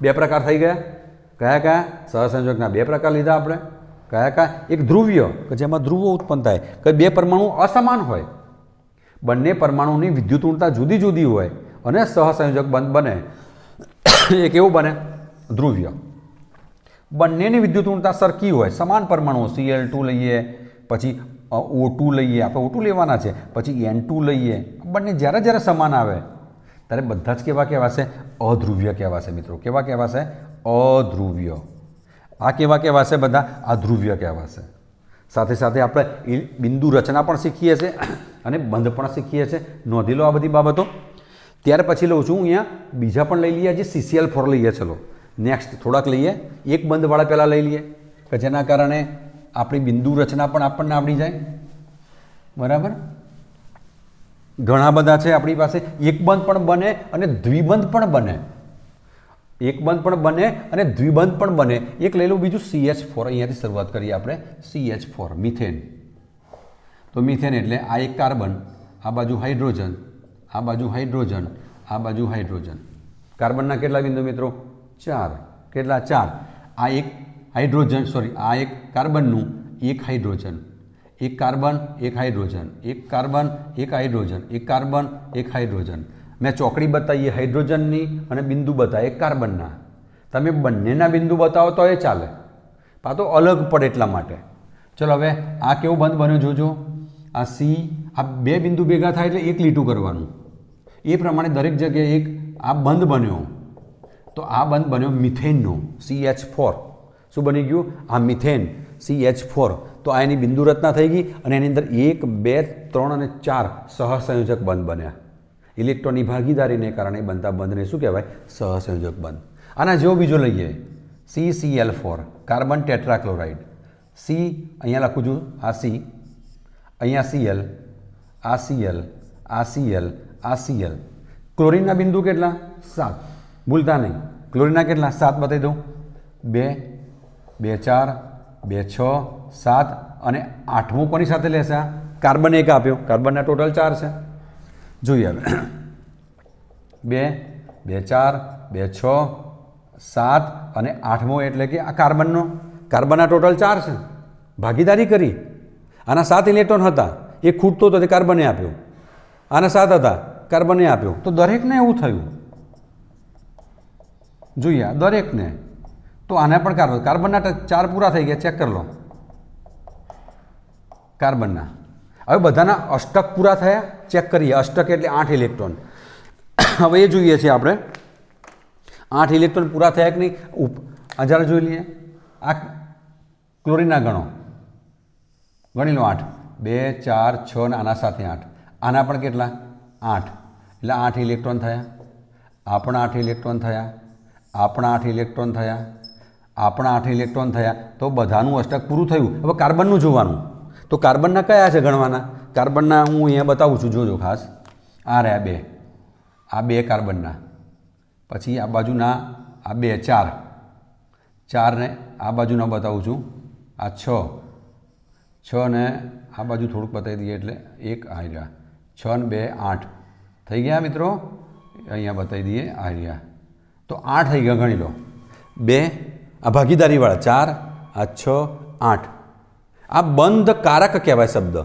બે પ્રકાર થઈ ગયા. કયા કયા? સહસંયોજકના બે પ્રકાર લીધા આપણે. કયા કયા? એક ધ્રુવીય, કે જેમાં ધ્રુવો ઉત્પન્ન થાય, કે બે પરમાણુ અસમાન હોય, બંને પરમાણુની વિદ્યુત ઋણતા જુદી જુદી હોય અને સહસંયોજક બંધ બને. એ કેવું બને? ધ્રુવીય. બંનેની વિદ્યુત ઋણતા સરખી હોય, સમાન પરમાણુ. Cl2 લઈએ, પછી O2 લઈએ, આપણે O2 લેવાના છે, પછી N2 લઈએ. બંને જ્યારે જ્યારે સમાન આવે ત્યારે બધા જ કેવા કહેવાશે? અધ્રુવ્ય કહેવાશે મિત્રો. કેવા કહેવાશે? અધ્રુવ્ય. આ કેવા કહેવાશે? બધા અધ્રુવ્ય કહેવાશે. સાથે સાથે આપણે બિંદુ રચના પણ શીખીએ છીએ અને બંધ પણ શીખીએ છીએ. નોંધી લો આ બધી બાબતો. ત્યાર પછી લઉં છું અહીંયા બીજા પણ લઈ લઈએ. જે CCl4 લઈએ. ચલો નેક્સ્ટ થોડાક લઈએ. એક બંધવાળા પહેલાં લઈ લઈએ, કે જેના કારણે આપણી બિંદુ રચના પણ આપણને આવડી જાય. બરાબર? ઘણા બધા છે આપણી પાસે. એક બંધ પણ બને અને દ્વિબંધ પણ બને. એક બંધ પણ બને અને દ્વિબંધ પણ બને. એક લઈ લઉં બીજું CH4. અહીંયાથી શરૂઆત કરીએ આપણે. CH4 methane. તો મિથેન એટલે આ એક કાર્બન, આ બાજુ હાઇડ્રોજન, આ બાજુ હાઇડ્રોજન, આ બાજુ હાઇડ્રોજન. કાર્બનના કેટલા બિંદુ મિત્રો? 4. કેટલા? 4. આ એક હાઇડ્રોજન, સોરી, આ એક કાર્બનનું એક હાઇડ્રોજન, એક કાર્બન એક હાઇડ્રોજન, એક કાર્બન એક હાઇડ્રોજન, એક કાર્બન એક હાઇડ્રોજન. મેં ચોકડી બતાવીએ હાઇડ્રોજનની અને બિંદુ બતાવીએ કાર્બનના. તમે બંનેના બિંદુ બતાવો તો એ ચાલે, આ તો અલગ પડે એટલા માટે. ચલો હવે આ કેવું બંધ બન્યું જોજો. આ C, આ બે બિંદુ ભેગા થાય એટલે એક લીટું કરવાનું. એ પ્રમાણે દરેક જગ્યાએ એક આ બંધ બન્યો. તો આ બંધ બન્યો મિથેનનો, CH4. શું બની ગયું? આ મિથેન, CH4. તો આ એની બિંદુ રચના થઈ ગઈ અને એની અંદર 1, 2, 3 અને 4 સહસંયોજક બંધ બન્યા. ઇલેક્ટ્રોનની ભાગીદારીને કારણે બનતા બંધને શું કહેવાય? સહસંયોજક બંધ. આના જેવો બીજો લઈએ. CCl4, carbon tetrachloride. C અહીંયા લખું છું, આ C, અહીંયા Cl, આ Cl, આ Cl, આ Cl. ક્લોરીનના બિંદુ કેટલા? 7. ભૂલતા નહીં. ક્લોરીનના કેટલા? 7 બતાવી દઉં. 2, 2, 4, 2, 6, 7 અને 8મું કોની સાથે લેશે? આ કાર્બન એક આપ્યો. કાર્બનના ટોટલ 4 છે. જોઈએ હવે. 2, 2, 4, 2, 6, 7 અને 8મો એટલે કે આ કાર્બનનો. કાર્બનના ટોટલ 4 છે. ભાગીદારી કરી. આના 7 ઇલેક્ટ્રોન હતા, એક ખૂટતો હતો તે કાર્બને આપ્યો. આના 7 હતા, કાર્બને આપ્યો. તો દરેકને એવું થયું. જોઈએ દરેકને. તો આને પણ કાર્બન, કાર્બનના 4 પૂરા થઈ ગયા. ચેક કરી લો કાર્બનના. હવે બધાના અષ્ટક પૂરા થયા. ચેક કરીએ. અષ્ટક એટલે 8 ઇલેક્ટ્રોન. હવે એ જોઈએ છીએ આપણે 8 ઇલેક્ટ્રોન પૂરા થયા કે નહીં. જરા જોઈ લઈએ. આ ક્લોરીનના ગણો, ગણી લો. 8, 2, 4, 6 અને આના સાથે 8. આના પણ કેટલા? 8. એટલે 8 ઇલેક્ટ્રોન થયા. આ પણ 8 ઇલેક્ટ્રોન થયા. આ પણ 8 ઇલેક્ટ્રોન થયા. આ પણ 8 ઇલેક્ટ્રોન થયા. તો બધાનું અષ્ટક પૂરું થયું. હવે કાર્બનનું જોવાનું. તો કાર્બનના કયા છે ગણવાના? કાર્બનના હું અહીંયા બતાવું છું, જોજો ખાસ. આ રહ્યા 2, આ 2 કાર્બનના. પછી આ બાજુના આ 2, 4, 4 ને આ બાજુના બતાવું છું. આ 6, 6 ને આ બાજુ થોડુંક બતાવી દઈએ એટલે 1 આ રહ્યા. 6 ને 2, 8 થઈ ગયા મિત્રો. અહીંયા બતાવી દઈએ આ રહ્યા. તો 8 થઈ ગયા. ગણી લો. 2 આ ભાગીદારીવાળા, 4 આ 6, 8. આ બંધકારક કહેવાય શબ્દ.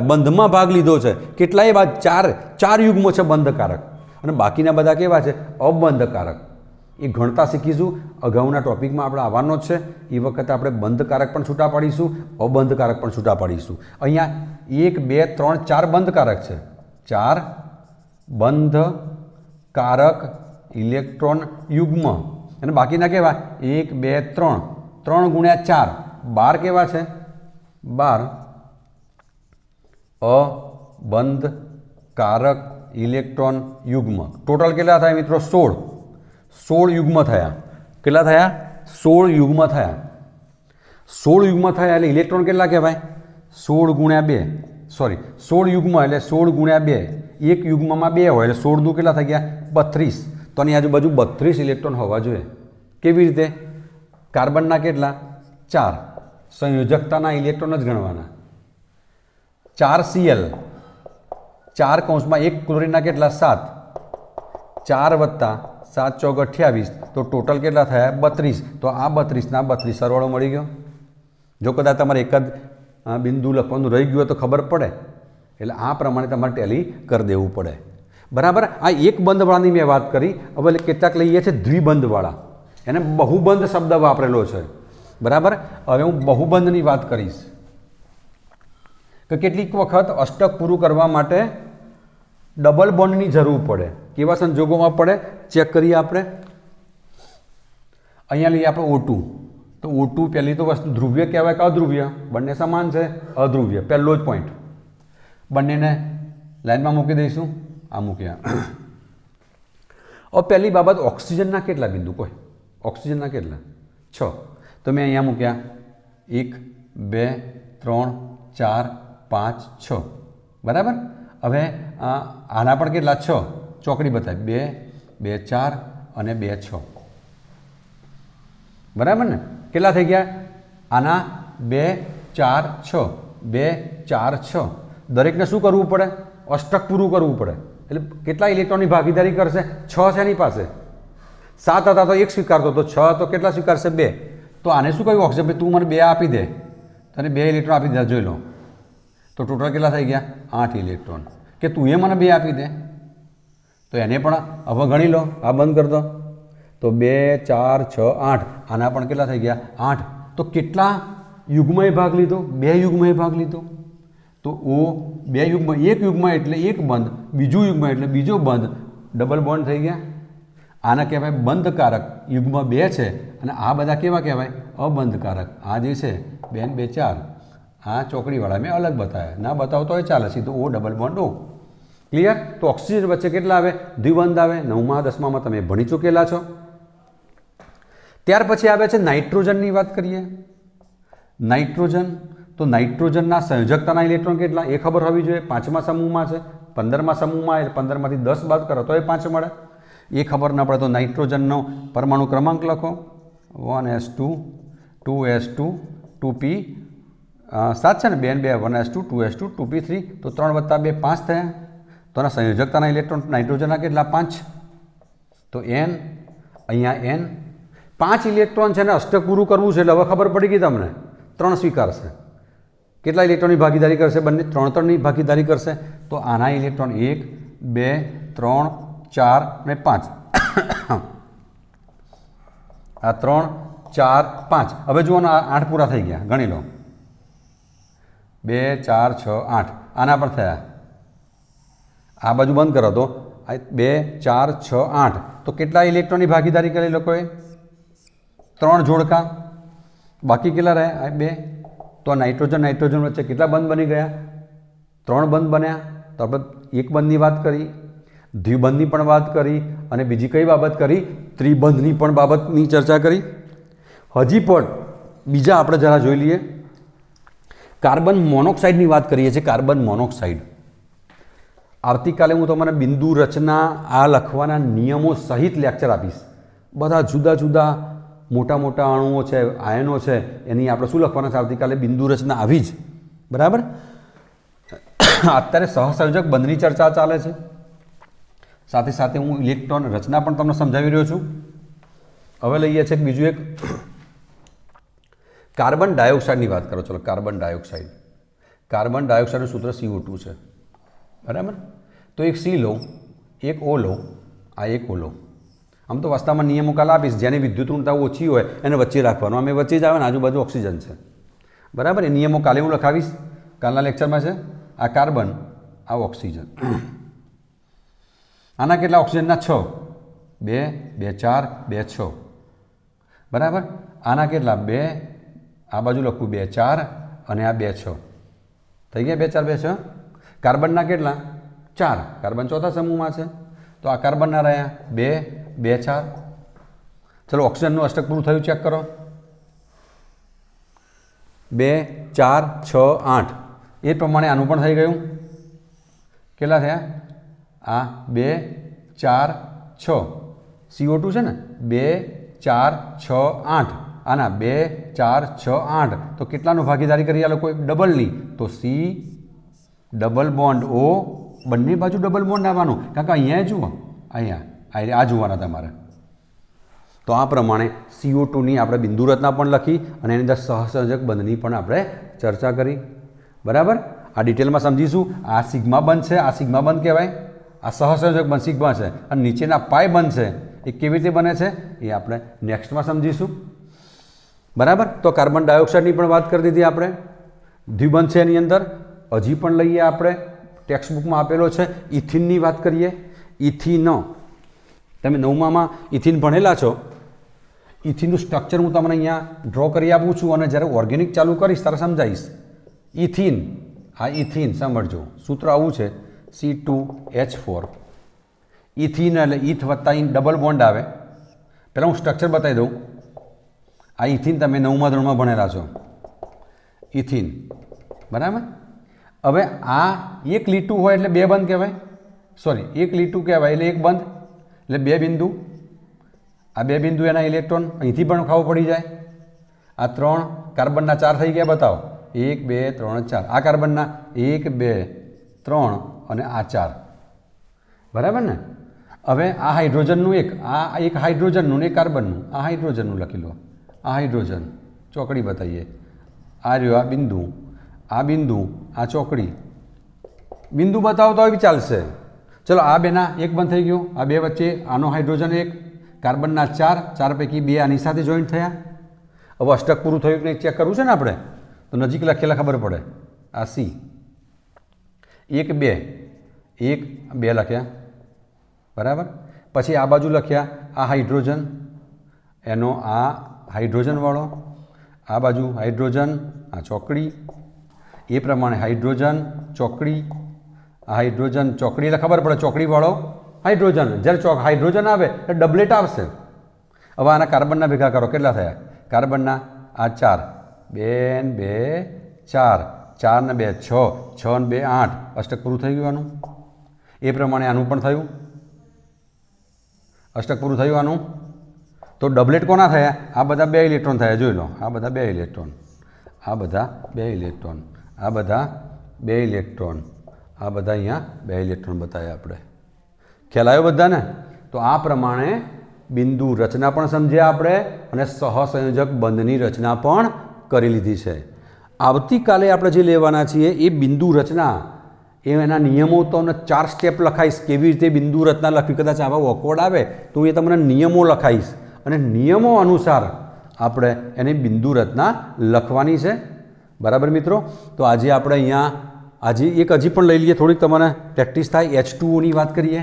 બંધમાં ભાગ લીધો છે. કેટલાય બાદ 4 યુગ્મો છે બંધકારક અને બાકીના બધા કેવા છે? અબંધકારક. એ ગણતા શીખીશું। અગાઉના ટોપિકમાં આપણે આવવાનો જ છે, એ વખતે આપણે બંધકારક પણ છૂટા પાડીશું, અબંધકારક પણ છૂટા પાડીશું। અહીંયા 1 2 3 4 બંધકારક છે, 4 બંધકારક ઇલેક્ટ્રોન યુગ્મ, અને બાકીના કેવા 1 2 3 3 ગુણ્યા 4 12 કેવા છે, 12 અબંધકારક ઇલેક્ટ્રોન યુગ્મ। ટોટલ કેટલા થાય મિત્રો? 16 યુગ્મ થયા। કેટલા થયા? 16 યુગ્મ થયા। 16 યુગ્મ થયા એટલે ઇલેક્ટ્રોન કેટલા કહેવાય? 16 ગુણ્યા 2, સોરી 16 યુગ્મ એટલે 16 ગુણ્યા 2, એક યુગ્મમાં 2 હોય એટલે 16 દુ કેટલા થઈ ગયા? 32। તો આની આજુબાજુ 32 ઇલેક્ટ્રોન હોવા જોઈએ। કેવી રીતે? કાર્બનના કેટલા? 4, સંયોજકતાના ઇલેક્ટ્રોન જ ગણવાના। 4 Cl, 4 કૌંસમાં 1 ક્લોરીનના કેટલા? 7, 4 વત્તા 7 ચોક 28, તો ટોટલ કેટલા થયા? 32। તો આ 32 ના 32 સરવાળો મળી ગયો। જો કદાચ તમારે એક જ બિંદુ લખવાનું રહી ગયું હોય તો ખબર પડે, એટલે આ પ્રમાણે તમારે ટેલી કરી દેવું પડે, બરાબર। આ એક બંધવાળાની મેં વાત કરી। હવે કેટલાક લઈએ છીએ દ્વિબંધવાળા, એને બહુબંધ શબ્દ વાપરેલો છે, બરાબર। હવે હું બહુબંધની વાત કરીશ કે કેટલીક વખત અષ્ટક પૂરું કરવા માટે ડબલ બોન્ડની જરૂર પડે। કેવા સંજોગોમાં પડે ચેક કરીએ આપણે। અહીંયા લઈએ આપણે O2, તો O2 પહેલી તો વસ્તુ ધ્રુવ્ય કહેવાય કે અધ્રુવ્ય? બંને સમાન છે, અધ્રુવ્ય, પહેલો જ પોઈન્ટ। બંનેને લાઈનમાં મૂકી દઈશું, આ મૂક્યા। હવે પહેલી બાબત, ઓક્સિજનના કેટલા બિંદુ? કોઈ ઓક્સિજનના કેટલા? 6, તો મેં અહીંયા મૂક્યા 1 2 3 4 5 6, બરાબર। હવે આના પણ કેટલા? 6, ચોકડી બતાવી 2 2 4 અને 2 6, બરાબર ને? કેટલા થઈ ગયા? આના 2 4 6, 2 4 6, દરેકને શું કરવું પડે? અષ્ટક પૂરું કરવું પડે। એટલે કેટલા ઇલેક્ટ્રોનની ભાગીદારી કરશે? 6 છે એની પાસે, 7 હતા તો 1 સ્વીકારતો, તો 6 તો કેટલા સ્વીકારશે? 2। તો આને શું કહ્યું ઓક્સિજન? તું મને 2 આપી દે, તને 2 ઇલેક્ટ્રોન આપી દે, જોઈ લો। તો ટોટલ કેટલા થઈ ગયા? 8 ઇલેક્ટ્રોન। કે તું એ મને 2 આપી દે, તો એને પણ હવે ગણી લો, આ બંધ કરી દો, તો 2 4 6 8, આના પણ કેટલા થઈ ગયા? 8। તો કેટલા યુગ્મએ ભાગ લીધો? 2 યુગ્મએ ભાગ લીધો। તો O 2 યુગ્મ, એક યુગ્મ એટલે એક બંધ, બીજું યુગ્મ એટલે બીજો બંધ, ડબલ બોન્ડ થઈ ગયા। આના કહેવાય બંધકારક, યુગ્મ 2 છે, અને આ બધા કેવા કહેવાય? અબંધકારક। આ જે છે 2 ને 2 4, આ ચોકડીવાળા મેં અલગ બતાવ્યા, ના બતાવો તો એ ચાલે, સીધું O double bond O। Clear? તો ઓક્સિજન વચ્ચે કેટલા આવે? દ્વિબંધ આવે। 9મા 10મામાં તમે ભણી ચૂકેલા છો। ત્યાર પછી આવે છે નાઇટ્રોજનની વાત કરીએ। નાઇટ્રોજન, તો નાઇટ્રોજનના સંયોજકતાના ઇલેક્ટ્રોન કેટલા એ ખબર હોવી જોઈએ। 5મા સમૂહમાં છે, 15મા સમૂહમાં, એટલે 15માંથી 10 બાદ કરો તો એ 5 મળે। એ ખબર ન પડે તો નાઇટ્રોજનનો પરમાણુ ક્રમાંક લખો, 1s2 2s2 2p, 7 છે ને, 2 ને 2 1s2 2s2 2p3, તો 3 વત્તા 2 5 થયા। તો આના સંયોજકતાના ઇલેક્ટ્રોન નાઇટ્રોજનના કેટલા? 5। તો n, અહીંયા n, 5 ઇલેક્ટ્રોન છે ને અષ્ટક પૂરું કરવું છે, એટલે હવે ખબર પડી ગઈ તમને, 3 સ્વીકારશે। કેટલા ઇલેક્ટ્રોનની ભાગીદારી કરશે? બંને 3-3ની ભાગીદારી કરશે। તો આના ઇલેક્ટ્રોન 1 2 3 4 અને 5, આ 3 4 5। હવે જુઓ ને, 8 પૂરા થઈ ગયા, ગણી લો, 2 4 6 8, આના પણ થયા। આ બાજુ બંધ કરો તો 2 4 6 8, તો કેટલા ઇલેક્ટ્રોનની ભાગીદારી કરી લોકોએ? 3 જોડકા, બાકી કેટલા રહ્યા? 2। તો નાઇટ્રોજન નાઇટ્રોજન વચ્ચે કેટલા બંધ બની ગયા? 3 બંધ બન્યા। તો આપણે એક બંધની વાત કરી, દ્વિબંધની પણ વાત કરી, અને બીજી કઈ બાબત કરી? ત્રિબંધની પણ બાબતની ચર્ચા કરી। હજી પણ બીજા આપણે જરા જોઈ લઈએ। કાર્બન મોનોક્સાઇડની વાત કરીએ છીએ। કાર્બન મોનોક્સાઇડ, આવતીકાલે હું તમને બિંદુ રચના આ લખવાના નિયમો સહિત લેક્ચર આપીશ। બધા જુદા જુદા મોટા મોટા અણુઓ છે, આયનો છે, એની આપણે શું લખવાના છે આવતીકાલે? બિંદુ રચના આવી જ, બરાબર। અત્યારે સહસંયોજક બંધની ચર્ચા ચાલે છે, સાથે સાથે હું ઇલેક્ટ્રોન રચના પણ તમને સમજાવી રહ્યો છું। હવે લઈએ છીએ બીજું એક, કાર્બન ડાયોક્સાઇડની વાત કરો। ચલો, કાર્બન ડાયોક્સાઇડ, કાર્બન ડાયોક્સાઇડનું સૂત્ર CO2 છે, બરાબર। તો એક C લો, એક O લો, આ એક O લો, આમ તો વાસ્તવમાં નિયમો કાલ આપીશ, જેની વિદ્યુત ઋણતા ઓછી હોય એને વચ્ચે રાખવાનું, અમે વચ્ચે જ આવે ને આજુબાજુ ઓક્સિજન છે, બરાબર. એ નિયમો કાલે હું લખાવીશ, કાલના લેક્ચરમાં છે. આ કાર્બન, આ ઓક્સિજન. આના કેટલા ઓક્સિજનના 6, 2 2 4 2 6, બરાબર. આના કેટલા 2, આ બાજુ લખું 2 4 અને આ 2 6, થઈ ગયા 2 4 2 6. કાર્બનના કેટલા 4, કાર્બન ચોથા સમૂહમાં છે, તો આ કાર્બનના રહ્યા 2 2 4. ચલો ઓક્સિજનનું અષ્ટક પૂરું થયું, ચેક કરો. 2 4 6 8. એ પ્રમાણે આનું પણ થઈ ગયું. કેટલા થયા? આ 2 4 6, CO2 છે ને, 2 4 6 8. આના 2 4 6 8. તો કેટલાનું ભાગીદારી કરી આ લોકો? ડબલની. તો C ડબલ બોન્ડ O, બંને બાજુ ડબલ બોન્ડ આવવાનું, કારણ કે અહીંયા જુઓ, અહીંયા આ જોવાના તમારે. તો આ પ્રમાણે CO2ની આપણે બિંદુ રચના પણ લખી અને એની અંદર સહસંયોજક બંધની પણ આપણે ચર્ચા કરી, બરાબર. આ ડિટેલમાં સમજીશું. આ સિગ્મા બંધ છે, આ સિગ્મા બંધ કહેવાય, આ સહસંયોજક બંધ સિગ્મા છે, અને નીચેના પાય બંધ છે, એ કેવી રીતે બને છે એ આપણે નેક્સ્ટમાં સમજીશું, બરાબર. તો કાર્બન ડાયોક્સાઇડની પણ વાત કરી દીધી આપણે, દ્વિબંધ છે એની અંદર. હજી પણ લઈએ આપણે, ટેક્સ્ટ બુકમાં આપેલો છે. ઇથિનની વાત કરીએ. ઇથિન, તમે 9માં ઇથિન ભણેલા છો. ઇથિનનું સ્ટ્રક્ચર હું તમને અહીંયા ડ્રો કરી આપું છું, અને જ્યારે ઓર્ગેનિક ચાલુ કરીશ ત્યારે સમજાવીશ. ઇથિન, આ ઇથિન સમજો, સૂત્ર આવું છે C2H4. ઇથિન એટલે ઇથ વત્તા ઇન ડબલ બોન્ડ આવે. પહેલાં હું સ્ટ્રક્ચર બતાવી દઉં. આ ઇથિન તમે 9મા ધોરણમાં ભણેલા છો, ઇથિન, બરાબર. હવે આ એક લીટું હોય એટલે 2 બંધ કહેવાય, સોરી, એક લીટું કહેવાય એટલે 1 બંધ, એટલે 2 બિંદુ. આ 2 બિંદુ એના ઇલેક્ટ્રોન અહીંથી પણ ખાવું પડી જાય. આ 3 કાર્બનના 4 થઈ ગયા, બતાવો. 1 2 3 4. આ કાર્બનના 1 2 3 અને આ 4, બરાબર ને. હવે આ હાઇડ્રોજનનું આ એક હાઇડ્રોજનનું ને એક કાર્બનનું. આ હાઇડ્રોજનનું લખી લો, આ હાઇડ્રોજન ચોકડી બતાવીએ. આ રહ્યો આ બિંદુ, આ બિંદુ, આ ચોકડી. બિંદુ બતાવો તો બી ચાલશે. ચલો આ બેના 1 બંધ થઈ ગયો, આ 2 વચ્ચે આનો હાઇડ્રોજન 1, કાર્બનના 4, 4 પૈકી 2 આની સાથે જોઈન્ટ થયા. હવે અષ્ટક પૂરું થયું કે નહીં ચેક કરવું છે ને આપણે, તો નજીક લખેલા ખબર પડે. આ C 1 2 1 2 લખ્યા, બરાબર. પછી આ બાજુ લખ્યા આ હાઇડ્રોજન, એનો આ હાઇડ્રોજનવાળો, આ બાજુ હાઇડ્રોજન, આ ચોકડી. એ પ્રમાણે હાઇડ્રોજન ચોકડી, આ હાઇડ્રોજન ચોકડી એટલે ખબર પડે ચોકડીવાળો હાઇડ્રોજન. જ્યારે હાઇડ્રોજન આવે એટલે ડબલેટ આવશે. હવે આના કાર્બનના ભેગા કરો, કેટલા થયા? કાર્બનના આ 4, 2 2 4, 4 ને 2 6, 6 ને 2 8. અષ્ટક પૂરું થઈ ગયું આનું. એ પ્રમાણે આનું પણ થયું, અષ્ટક પૂરું થયું આનું. તો ડબલેટ કોના થયા? આ બધા 2 ઇલેક્ટ્રોન થયા, જોઈ લો. આ બધા 2 ઇલેક્ટ્રોન, આ બધા 2 ઇલેક્ટ્રોન, આ બધા 2 ઇલેક્ટ્રોન, આ બધા અહીંયા 2 ઇલેક્ટ્રોન બતાવ્યા આપણે. ખ્યાલ આવ્યો બધાને? તો આ પ્રમાણે બિંદુ રચના પણ સમજ્યા આપણે, અને સહસંયોજક બંધની રચના પણ કરી લીધી છે. આવતીકાલે આપણે જે લેવાના છીએ એ બિંદુ રચના, એના નિયમો તો 4 સ્ટેપ લખાઈશ, કેવી રીતે બિંદુ રચના લખવી. કદાચ આવા ઓકવર્ડ આવે તો એ તમને નિયમો લખાઈશ, અને નિયમો અનુસાર આપણે એની બિંદુ રચના લખવાની છે, બરાબર મિત્રો. તો આજે આપણે અહીંયા આજે એક હજી પણ લઈ લઈએ, થોડીક તમને પ્રેક્ટિસ થાય. H2Oની વાત કરીએ.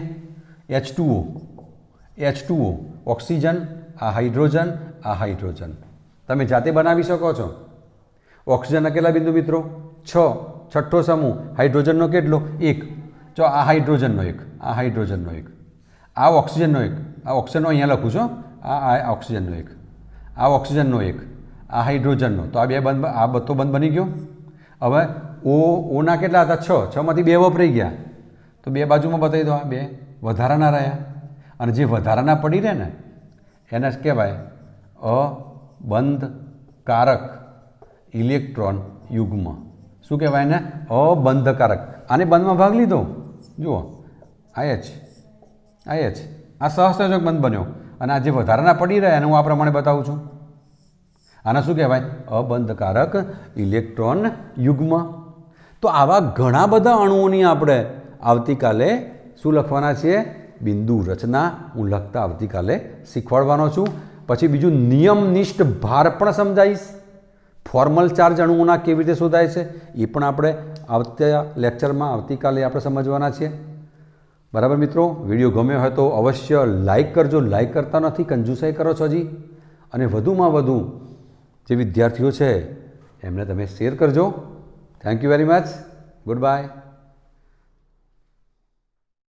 H2O ઓક્સિજન, આ હાઇડ્રોજન, આ હાઇડ્રોજન. તમે જાતે બનાવી શકો છો. ઓક્સિજનના કેટલા બિંદુ મિત્રો? 6. છઠ્ઠો સમૂહ હાઇડ્રોજનનો કેટલો? 1. જો આ હાઇડ્રોજનનો 1, આ હાઇડ્રોજનનો 1, આ ઓક્સિજનનો 1, આ ઓક્સિજનનો અહીંયા લખું છું, આ ઓક્સિજનનો 1, આ ઓક્સિજનનો 1, આ હાઇડ્રોજનનો. તો આ 2 બંધ, આ બધો બંધ બની ગયો. હવે ઓના કેટલા હતા? 6. 6માંથી 2 વપરાઈ ગયા, તો 2 બાજુમાં બતાવી દો. આ 2 વધારાના રહ્યા, અને જે વધારાના પડી રહે ને એને કહેવાય અબંધકારક ઇલેક્ટ્રોન યુગ્મ. શું કહેવાય ને? અબંધકારક. આને બંધમાં ભાગ લીધો, જુઓ IH, આ સહસંયોજક બંધ બન્યો, અને આ જે વધારાના પડી રહ્યા એને હું આ પ્રમાણે બતાવું છું. આને શું કહેવાય? અબંધકારક ઇલેક્ટ્રોન યુગ્મ. તો આવા ઘણા બધા અણુઓની આપણે આવતીકાલે શું લખવાના છીએ? બિંદુ રચના હું લખતા આવતીકાલે શીખવાડવાનો છું. પછી બીજું નિયમનિષ્ઠ ભાર પણ સમજાવીશ. ફોર્મલ ચાર્જ અણુઓના કેવી રીતે શોધાય છે એ પણ આપણે આવતા લેક્ચરમાં આવતીકાલે આપણે સમજવાના છીએ. બરાબર મિત્રો, વિડીયો ગમ્યો હોય તો અવશ્ય લાઇક કરજો. લાઇક કરતા નથી, કંજુસાઈ કરો છો હજી. અને વધુમાં વધુ જે વિદ્યાર્થીઓ છે એમને તમે શેર કરજો. Thank you very much. Good bye.